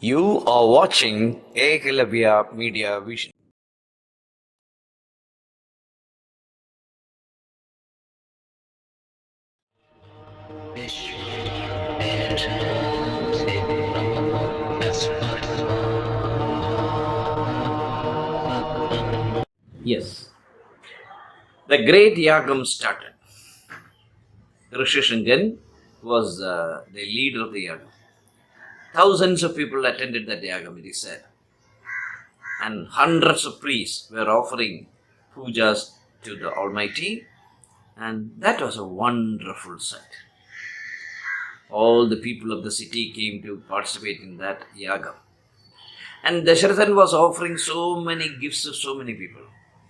You are watching Eklavya Media Vision. Yes, the great Yagam started. Rishishringan was the leader of the Yagam. Thousands of people attended that Yagam, it is said. And hundreds of priests were offering pujas to the Almighty. And that was a wonderful sight. All the people of the city came to participate in that Yagam. And Dasharathan was offering so many gifts to so many people.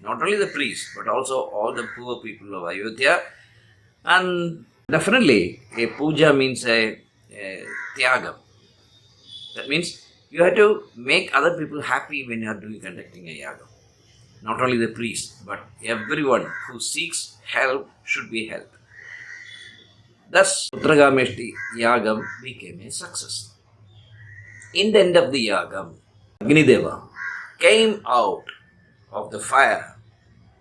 Not only the priests, but also all the poor people of Ayodhya. And definitely, a puja means a tyagam. That means you have to make other people happy when you are conducting a yagam. Not only the priest, but everyone who seeks help should be helped. Thus, Putragameshti yagam became a success. In the end of the yagam, Agnideva came out of the fire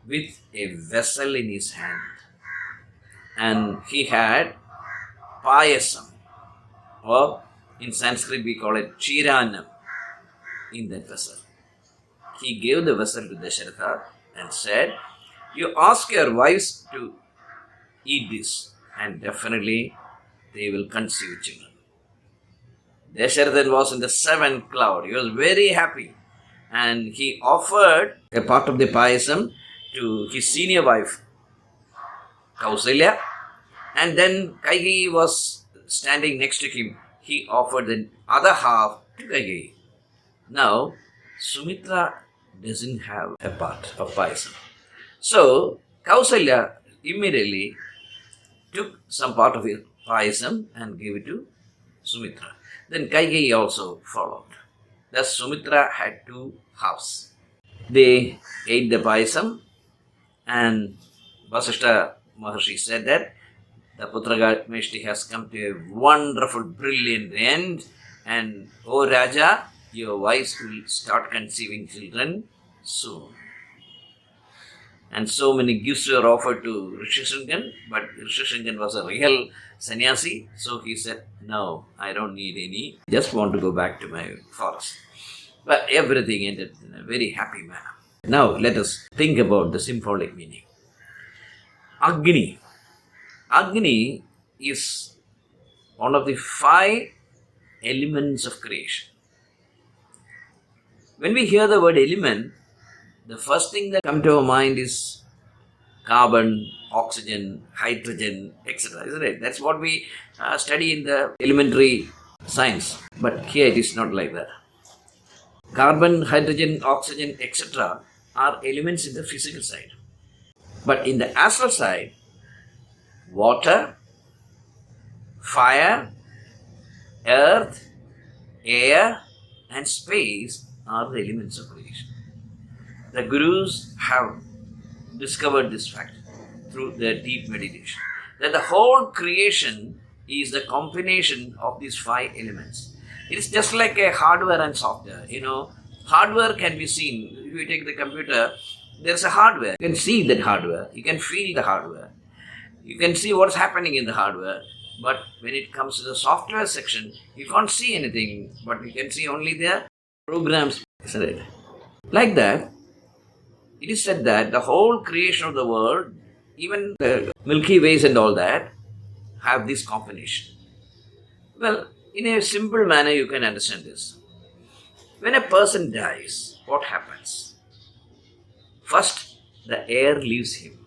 with a vessel in his hand, and he had payasam, or in Sanskrit we call it chiranam, in that vessel. He gave the vessel to Dasharatha and said, "You ask your wives to eat this, and definitely they will conceive children." Dasharatha was in the seventh cloud. He was very happy, and he offered a part of the payasam to his senior wife, Kausalya, and then Kaikeyi was standing next to him. He offered the other half to Kaikeyi. Now, Sumitra doesn't have a part of payasam. So, Kausalya immediately took some part of his payasam and gave it to Sumitra. Then Kaikeyi also followed. Thus, Sumitra had two halves. They ate the payasam, and Vasishtha Maharshi said that the Putragameshti has come to a wonderful, brilliant end, and O Raja, your wives will start conceiving children soon. And so many gifts were offered to Rishishringan, but Rishishringan was a real sannyasi, so he said, "No, I don't need any. I just want to go back to my forest." But everything ended in a very happy manner. Now let us think about the symbolic meaning. Agni. Agni is one of the 5 elements of creation. When we hear the word element, the first thing that comes to our mind is carbon, oxygen, hydrogen, etc. Isn't it? That's what we study in the elementary science. But here it is not like that. Carbon, hydrogen, oxygen, etc. are elements in the physical side. But in the astral side, water, fire, earth, air, and space are the elements of creation. The gurus have discovered this fact through their deep meditation, that the whole creation is the combination of these 5 elements. It's just like a hardware and software. Hardware can be seen. If you take the computer, there's a hardware. You can see that hardware. You can feel the hardware. You can see what's happening in the hardware. But when it comes to the software section, you can't see anything, but you can see only the programs. Isn't it? Like that, it is said that the whole creation of the world, even the Milky Ways and all that, have this combination. Well, in a simple manner, you can understand this. When a person dies, what happens? First, the air leaves him.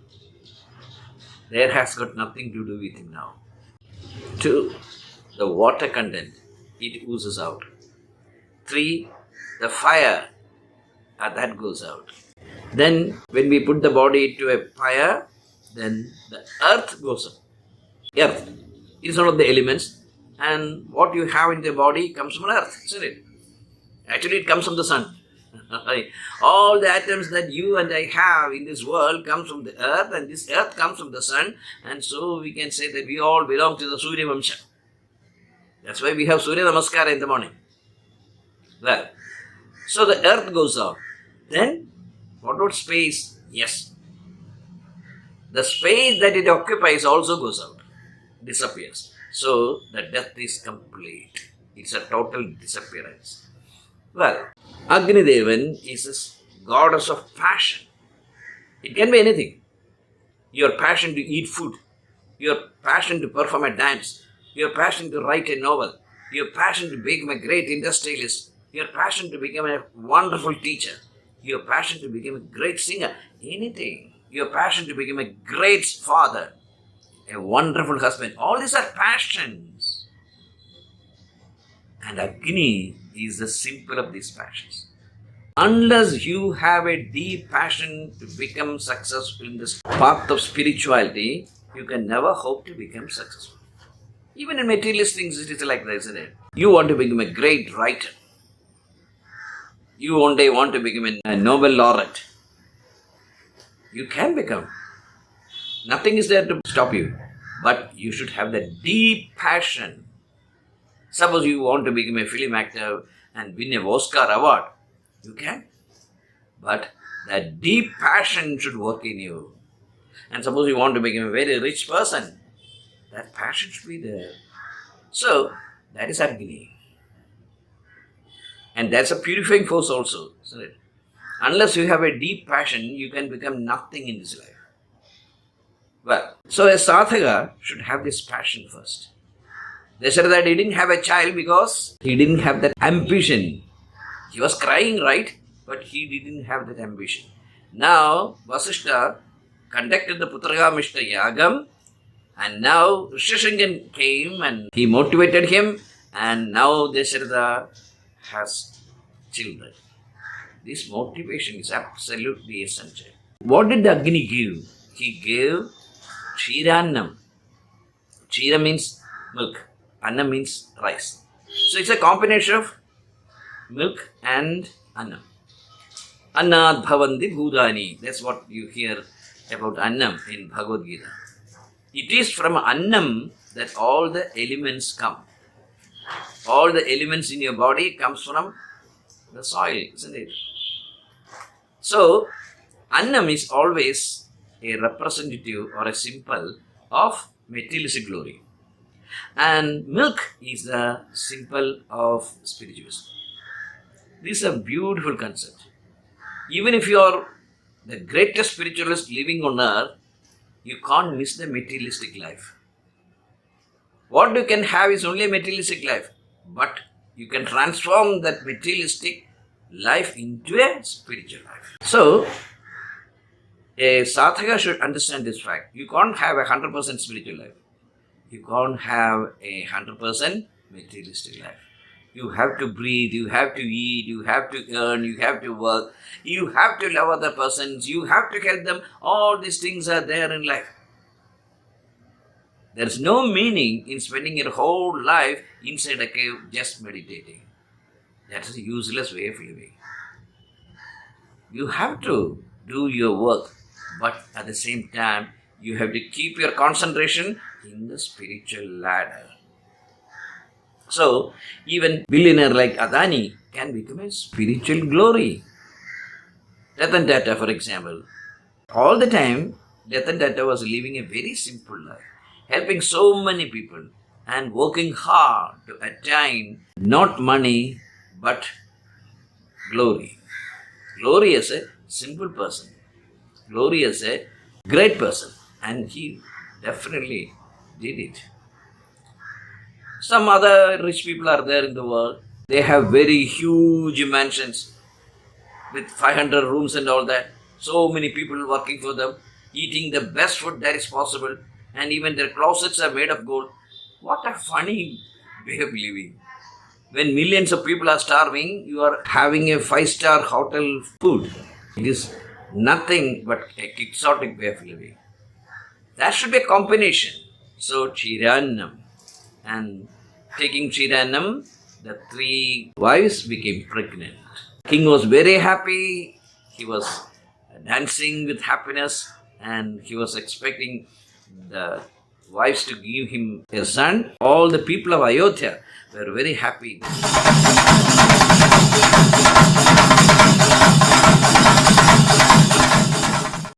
The air has got nothing to do with him now. 2, the water content, it oozes out. 3, the fire, that goes out. Then, when we put the body into a fire, then the earth goes up. Earth is one of the elements, and what you have in the body comes from earth, isn't it? Actually, it comes from the sun. All the atoms that you and I have in this world comes from the earth, and this earth comes from the sun, and so we can say that we all belong to the Surya Vamsha. That's why we have Surya Namaskara in the morning. Well, so the earth goes out. Then, what about space? Yes. The space that it occupies also goes out, disappears. So, the death is complete. It's a total disappearance. Well, Agni Devan is a goddess of passion. It can be anything. Your passion to eat food, your passion to perform a dance, your passion to write a novel, your passion to become a great industrialist, your passion to become a wonderful teacher, your passion to become a great singer, anything, your passion to become a great father, a wonderful husband, all these are passions. And Agni is the symbol of these passions. Unless you have a deep passion to become successful in this path of spirituality, you can never hope to become successful. Even in materialist things, it is like that, isn't it? You want to become a great writer. You one day want to become a Nobel laureate. You can become. Nothing is there to stop you. But you should have that deep passion. Suppose you want to become a film actor and win an Oscar award. You can. But that deep passion should work in you. And suppose you want to become a very rich person, that passion should be there. So, that is Agni. And that's a purifying force also, isn't it? Unless you have a deep passion, you can become nothing in this life. Well, so a sadhaka should have this passion first. They said that he didn't have a child because he didn't have that ambition. He was crying, right? But he didn't have that ambition. Now, Vasishtha conducted the Putragamishta Yagam, and now Rishyasringan came and he motivated him, and now Dasharatha has children. This motivation is absolutely essential. What did Agni give? He gave Kshiranam. Kshira means milk. Annam means rice. So it's a combination of milk and annam. Annad bhavanti bhudani. That's what you hear about annam in Bhagavad Gita. It is from annam that all the elements come. All the elements in your body comes from the soil, isn't it? So, annam is always a representative or a symbol of materialistic glory. And milk is the symbol of spiritualism. This is a beautiful concept. Even if you are the greatest spiritualist living on earth, you can't miss the materialistic life. What you can have is only a materialistic life, but you can transform that materialistic life into a spiritual life. So, a sadhaka should understand this fact. You can't have a 100% spiritual life. You can't have a 100% materialistic life. You have to breathe, you have to eat, you have to earn, you have to work, you have to love other persons, you have to help them. All these things are there in life. There is no meaning in spending your whole life inside a cave just meditating. That is a useless way of living. You have to do your work, but at the same time, you have to keep your concentration in the spiritual ladder. So, even billionaire like Adani can become a spiritual glory. Ratan Tata, for example, all the time, Ratan Tata was living a very simple life, helping so many people and working hard to attain not money but glory. Glory as a simple person, glory as a great person, and he definitely did it. Some other rich people are there in the world. They have very huge mansions with 500 rooms and all that. So many people working for them, eating the best food that is possible, and even their closets are made of gold. What a funny way of living. When millions of people are starving, you are having a 5-star hotel food. It is nothing but a quixotic way of living. That should be a combination. So, Kshiranam. And taking Kshiranam, the 3 wives became pregnant. King was very happy. He was dancing with happiness, and he was expecting the wives to give him a son. All the people of Ayodhya were very happy.